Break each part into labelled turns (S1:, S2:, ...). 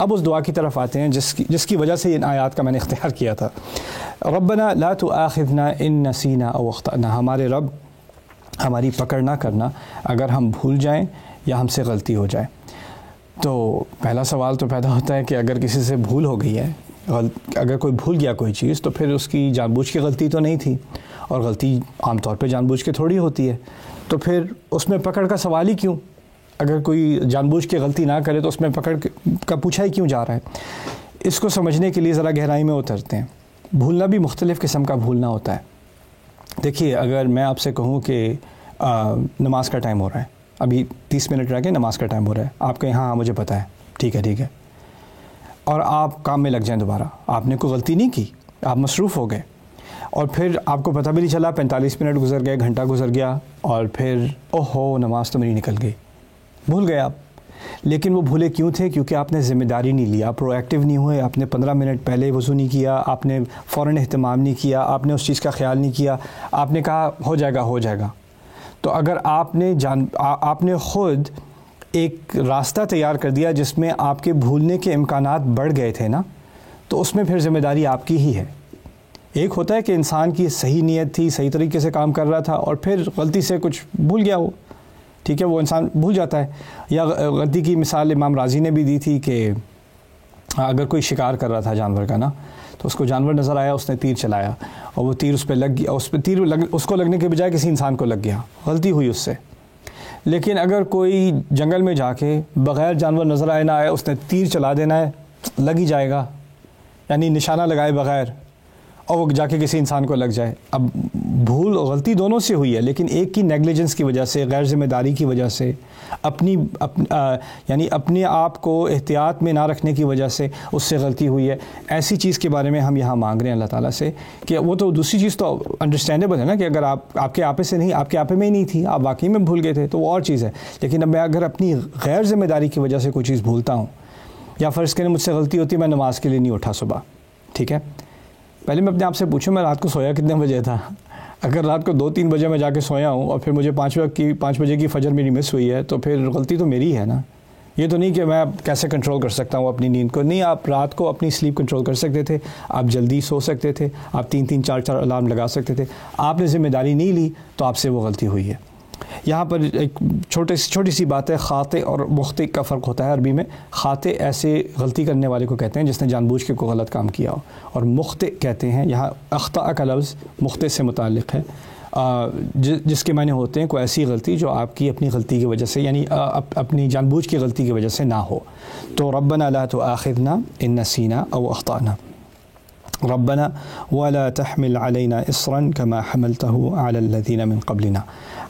S1: اب اس دعا کی طرف آتے ہیں جس کی وجہ سے ان آیات کا میں نے اختیار کیا تھا. ربنا لا تؤاخذنا ان نسینا او اخطأنا، ہمارے رب ہماری پکڑ نہ کرنا اگر ہم بھول جائیں یا ہم سے غلطی ہو جائے. تو پہلا سوال تو پیدا ہوتا ہے کہ اگر کسی سے بھول ہو گئی ہے، اگر کوئی بھول گیا کوئی چیز، تو پھر اس کی جان بوجھ کے غلطی تو نہیں تھی، اور غلطی عام طور پہ جان بوجھ کے تھوڑی ہوتی ہے، تو پھر اس میں پکڑ کا سوال ہی کیوں؟ اگر کوئی جان بوجھ کے غلطی نہ کرے تو اس میں پکڑ کا پوچھا ہی کیوں جا رہا ہے؟ اس کو سمجھنے کے لیے ذرا گہرائی میں اترتے ہیں. بھولنا بھی مختلف قسم کا بھولنا ہوتا ہے. دیکھیے، اگر میں آپ سے کہوں کہ نماز کا ٹائم ہو رہا ہے، ابھی 30 منٹ رہ کے نماز کا ٹائم ہو رہا ہے، آپ کہیں ہاں مجھے پتہ ہے، ٹھیک ہے، اور آپ کام میں لگ جائیں دوبارہ، آپ نے کوئی غلطی نہیں کی، آپ مصروف ہو گئے، اور پھر آپ کو پتہ بھی نہیں چلا 45 منٹ گزر گئے، گھنٹہ گزر گیا، اور پھر اوہو نماز تو میری نکل گئی. بھول گئے آپ. لیکن وہ بھولے کیوں تھے؟ کیونکہ آپ نے ذمہ داری نہیں لیا، پرو ایکٹیو نہیں ہوئے، آپ نے 15 منٹ پہلے وضو نہیں کیا، آپ نے فوراً اہتمام نہیں کیا، آپ نے اس چیز کا خیال نہیں کیا، آپ نے کہا ہو جائے گا. تو اگر آپ نے خود ایک راستہ تیار کر دیا جس میں آپ کے بھولنے کے امکانات بڑھ گئے تھے نا، تو اس میں پھر ذمہ داری آپ کی ہی ہے. ایک ہوتا ہے کہ انسان کی صحیح نیت تھی، صحیح طریقے سے کام کر رہا تھا، اور پھر غلطی سے کچھ بھول گیا، وہ ٹھیک ہے، وہ انسان بھول جاتا ہے. یا غلطی کی مثال امام راضی نے بھی دی تھی کہ اگر کوئی شکار کر رہا تھا جانور کا نا، تو اس کو جانور نظر آیا، اس نے تیر چلایا، اور وہ تیر اس پہ لگ گیا، اس کو لگنے کے بجائے کسی انسان کو لگ گیا، غلطی ہوئی اس سے. لیکن اگر کوئی جنگل میں جا کے بغیر جانور نظر آئے نہ آئے اس نے تیر چلا دینا ہے، لگ ہی جائے گا، یعنی نشانہ لگائے بغیر، اور وہ جا کے کسی انسان کو لگ جائے. اب بھول اور غلطی دونوں سے ہوئی ہے، لیکن ایک کی نیگلیجنس کی وجہ سے، غیر ذمہ داری کی وجہ سے، یعنی اپنے آپ کو احتیاط میں نہ رکھنے کی وجہ سے اس سے غلطی ہوئی ہے. ایسی چیز کے بارے میں ہم یہاں مانگ رہے ہیں اللہ تعالیٰ سے کہ وہ تو دوسری چیز تو انڈرسٹینڈیبل ہے نا، کہ اگر آپ کے آپے سے نہیں، آپ کے آپے میں ہی نہیں تھی، آپ واقعی میں بھول گئے تھے تو وہ اور چیز ہے. لیکن اب میں اگر اپنی غیر ذمہ داری کی وجہ سے کوئی چیز بھولتا ہوں، یا فرض کریں مجھ سے غلطی ہوتی ہے، میں نماز کے لیے نہیں اٹھا صبح، ٹھیک ہے، پہلے میں اپنے آپ سے پوچھوں میں رات کو سویا کتنے بجے تھا؟ اگر رات کو 2-3 بجے میں جا کے سویا ہوں اور پھر مجھے 5 بجے کی فجر میری مس ہوئی ہے، تو پھر غلطی تو میری ہے نا. یہ تو نہیں کہ میں کیسے کنٹرول کر سکتا ہوں اپنی نیند کو. نہیں، آپ رات کو اپنی سلیپ کنٹرول کر سکتے تھے، آپ جلدی سو سکتے تھے، آپ 3-3 4-4 الارم لگا سکتے تھے. آپ نے ذمہ داری نہیں لی تو آپ سے وہ غلطی ہوئی ہے. یہاں پر ایک چھوٹی سی بات ہے، خاطئ اور مخطئ کا فرق ہوتا ہے عربی میں. خاطئ ایسے غلطی کرنے والے کو کہتے ہیں جس نے جان بوجھ کے کوئی غلط کام کیا ہو، اور مخطئ کہتے ہیں، یہاں اخطاء کا لفظ مخطئ سے متعلق ہے، جس کے معنی ہوتے ہیں کوئی ایسی غلطی جو آپ کی اپنی غلطی کی وجہ سے، یعنی اپنی جان بوجھ کی غلطی کی وجہ سے نہ ہو. تو ربنا لا تؤاخذنا ان نسینا او اخطأنا، ربنا ولا تحمل علينا اصرا كما حملته على الذين من قبلنا.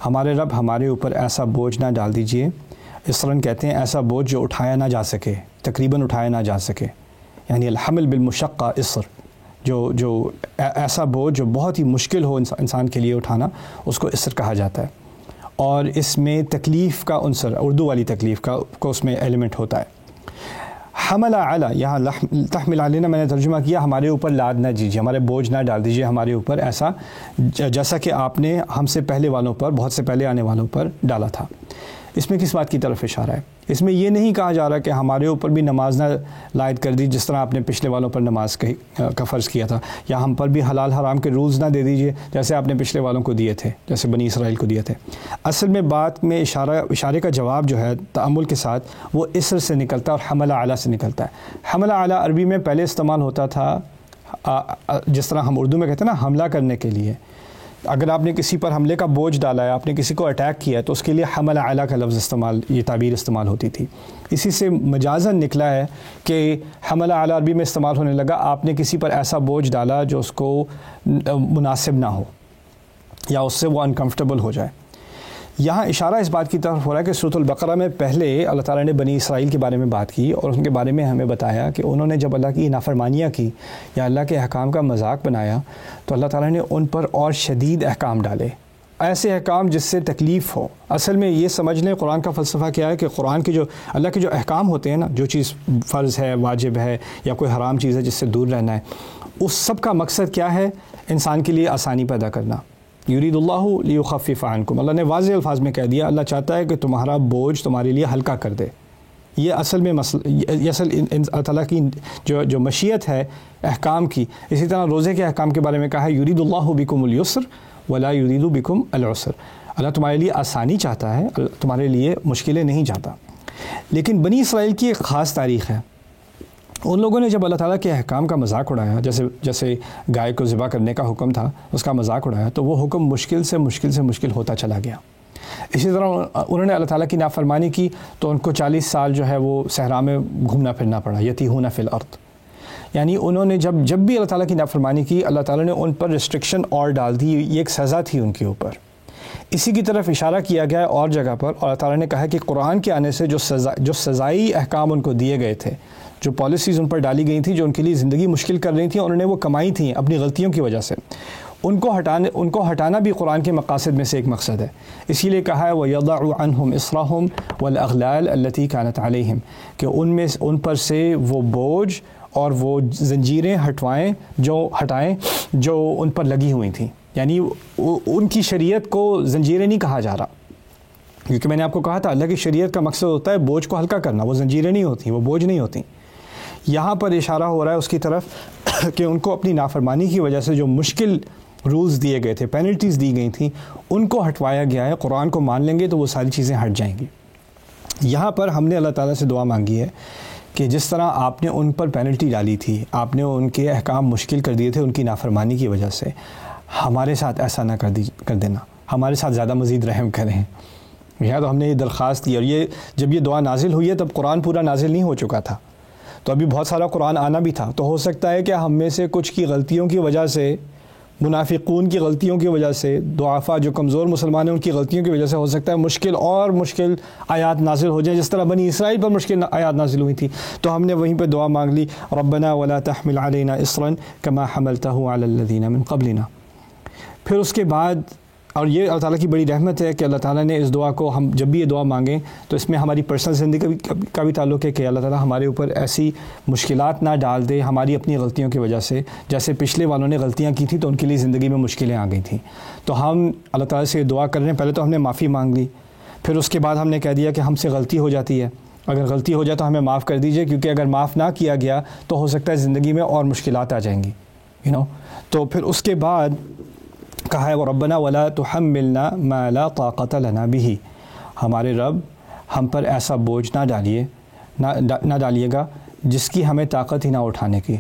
S1: ہمارے رب ہمارے اوپر ایسا بوجھ نہ ڈال دیجئے. اصراً کہتے ہیں ایسا بوجھ جو اٹھایا نہ جا سکے، تقریباً اٹھایا نہ جا سکے، یعنی الحمل بالمشقہ اصر، جو ایسا بوجھ جو بہت ہی مشکل ہو انسان کے لیے اٹھانا، اس کو اصر کہا جاتا ہے. اور اس میں تکلیف کا عنصر، اردو والی تکلیف کو اس میں ایلیمنٹ ہوتا ہے. حمل علی، یہاں تحمل علینا میں نے ترجمہ کیا ہمارے اوپر لاد نہ دیجیے، ہمارے بوجھ نہ ڈال دیجیے ہمارے اوپر ایسا جیسا کہ آپ نے ہم سے پہلے والوں پر، بہت سے پہلے آنے والوں پر ڈالا تھا. اس میں کس بات کی طرف اشارہ ہے؟ اس میں یہ نہیں کہا جا رہا کہ ہمارے اوپر بھی نماز نہ لائد کر دی جس طرح آپ نے پچھلے والوں پر نماز کا فرض کیا تھا، یا ہم پر بھی حلال حرام کے رولز نہ دے دیجئے جیسے آپ نے پچھلے والوں کو دیے تھے، جیسے بنی اسرائیل کو دیے تھے. اصل میں بات میں اشارے کا جواب جو ہے تأمل کے ساتھ وہ اسر سے نکلتا ہے اور حمل اعلیٰ سے نکلتا ہے. حمل اعلیٰ عربی میں پہلے استعمال ہوتا تھا جس طرح ہم اردو میں کہتے ہیں نا حملہ کرنے کے لیے. اگر آپ نے کسی پر حملے کا بوجھ ڈالا ہے، آپ نے کسی کو اٹیک کیا ہے، تو اس کے لیے حمل اعلیٰ کا لفظ یہ تعبیر استعمال ہوتی تھی. اسی سے مجازاً نکلا ہے کہ حمل اعلیٰ عربی میں استعمال ہونے لگا آپ نے کسی پر ایسا بوجھ ڈالا جو اس کو مناسب نہ ہو یا اس سے وہ انکمفرٹیبل ہو جائے. یہاں اشارہ اس بات کی طرف ہو رہا ہے کہ سورۃ البقرہ میں پہلے اللہ تعالیٰ نے بنی اسرائیل کے بارے میں بات کی اور ان کے بارے میں ہمیں بتایا کہ انہوں نے جب اللہ کی نافرمانیاں کی یا اللہ کے احکام کا مذاق بنایا تو اللہ تعالیٰ نے ان پر اور شدید احکام ڈالے، ایسے احکام جس سے تکلیف ہو. اصل میں یہ سمجھ لیں قرآن کا فلسفہ کیا ہے کہ قرآن کے جو اللہ کے جو احکام ہوتے ہیں نا، جو چیز فرض ہے، واجب ہے، یا کوئی حرام چیز ہے جس سے دور رہنا ہے، اس سب کا مقصد کیا ہے؟ انسان کے لیے آسانی پیدا کرنا. یرید اللہ لیخفف عنکم، اللہ نے واضح الفاظ میں کہہ دیا اللہ چاہتا ہے کہ تمہارا بوجھ تمہارے لیے ہلکا کر دے. یہ اصل میں یہ اصل اللہ تعالیٰ کی جو مشیت ہے احکام کی. اسی طرح روزے کے احکام کے بارے میں کہا ہے یرید اللہ بکم اليسر ولا یرید بکم العسر. اللہ تمہارے لیے آسانی چاہتا ہے, تمہارے لیے مشکلیں نہیں چاہتا. لیکن بنی اسرائیل کی ایک خاص تاریخ ہے. ان لوگوں نے جب اللہ تعالیٰ کے احکام کا مذاق اڑایا, جیسے گائے کو ذبح کرنے کا حکم تھا اس کا مذاق اڑایا, تو وہ حکم مشکل سے مشکل ہوتا چلا گیا. اسی طرح انہوں نے اللہ تعالیٰ کی نافرمانی کی تو ان کو 40 سال جو ہے وہ صحرا میں گھومنا پھرنا پڑا, یتیہون فی الارض. یعنی انہوں نے جب بھی اللہ تعالیٰ کی نافرمانی کی, اللہ تعالیٰ نے ان پر ریسٹرکشن اور ڈال دی, یہ ایک سزا تھی ان کے اوپر. اسی کی طرف اشارہ کیا گیا ہے اور جگہ پر, اور اللہ تعالیٰ نے کہا کہ قرآن کے آنے سے جو سزائی احکام ان کو دیے گئے تھے, جو پالیسیز ان پر ڈالی گئی تھیں جو ان کے لیے زندگی مشکل کر رہی تھیں, انہوں نے وہ کمائی تھیں اپنی غلطیوں کی وجہ سے, ان کو ہٹانا بھی قرآن کے مقاصد میں سے ایک مقصد ہے. اسی لیے کہا ہے وَيَضَعُ عَنْهُمْ إِصْرَهُمْ وَالْأَغْلَالَ الَّتِي كَانَتْ عَلَيْهِمْ, کہ ان پر سے وہ بوجھ اور وہ زنجیریں ہٹائیں جو ان پر لگی ہوئی تھیں. یعنی ان کی شریعت کو زنجیریں نہیں کہا جا رہا, کیونکہ میں نے آپ کو کہا تھا اللہ کی شریعت کا مقصد ہوتا ہے بوجھ کو ہلکا کرنا, وہ زنجیریں نہیں ہوتی, وہ بوجھ نہیں ہوتی. یہاں پر اشارہ ہو رہا ہے اس کی طرف کہ ان کو اپنی نافرمانی کی وجہ سے جو مشکل رولز دیے گئے تھے, پینلٹیز دی گئی تھیں, ان کو ہٹوایا گیا ہے. قرآن کو مان لیں گے تو وہ ساری چیزیں ہٹ جائیں گی. یہاں پر ہم نے اللہ تعالیٰ سے دعا مانگی ہے کہ جس طرح آپ نے ان پر پینلٹی ڈالی تھی, آپ نے ان کے احکام مشکل کر دیے تھے ان کی نافرمانی کی وجہ سے, ہمارے ساتھ ایسا نہ کر دینا, ہمارے ساتھ زیادہ مزید رحم کریں. یا تو ہم نے یہ درخواست کی, اور جب یہ دعا نازل ہوئی ہے تب قرآن پورا نازل نہیں ہو چکا تھا, تو ابھی بہت سارا قرآن آنا بھی تھا. تو ہو سکتا ہے کہ ہم میں سے کچھ کی غلطیوں کی وجہ سے, منافقون کی غلطیوں کی وجہ سے, ضعفاء جو کمزور مسلمان ہیں ان کی غلطیوں کی وجہ سے ہو سکتا ہے مشکل آیات نازل ہو جائیں, جس طرح بنی اسرائیل پر مشکل آیات نازل ہوئی تھی. تو ہم نے وہیں پہ دعا مانگ لی, ربنا ولا تحمل علینا اصرا کما حملتہ علی الذین من قبلنا. پھر اس کے بعد, اور یہ اللہ تعالیٰ کی بڑی رحمت ہے کہ اللہ تعالیٰ نے اس دعا کو, ہم جب بھی یہ دعا مانگیں تو اس میں ہماری پرسنل زندگی کا بھی تعلق ہے کہ اللہ تعالیٰ ہمارے اوپر ایسی مشکلات نہ ڈال دے ہماری اپنی غلطیوں کی وجہ سے, جیسے پچھلے والوں نے غلطیاں کی تھیں تو ان کے لیے زندگی میں مشکلیں آ گئی تھیں. تو ہم اللہ تعالیٰ سے دعا کر رہے ہیں, پہلے تو ہم نے معافی مانگ لی, پھر اس کے بعد ہم نے کہہ دیا کہ ہم سے غلطی ہو جاتی ہے, اگر غلطی ہو جائے تو ہمیں معاف کر دیجئے, کیونکہ اگر معاف نہ کیا گیا تو ہو سکتا ہے زندگی میں اور مشکلات آ جائیں گی. تو پھر اس کے بعد کہا ہے ربنا ولا تحملنا ما لا طاقت لنا به, ہمارے رب ہم پر ایسا بوجھ نہ ڈالیے گا جس کی ہمیں طاقت ہی نہ اٹھانے کی.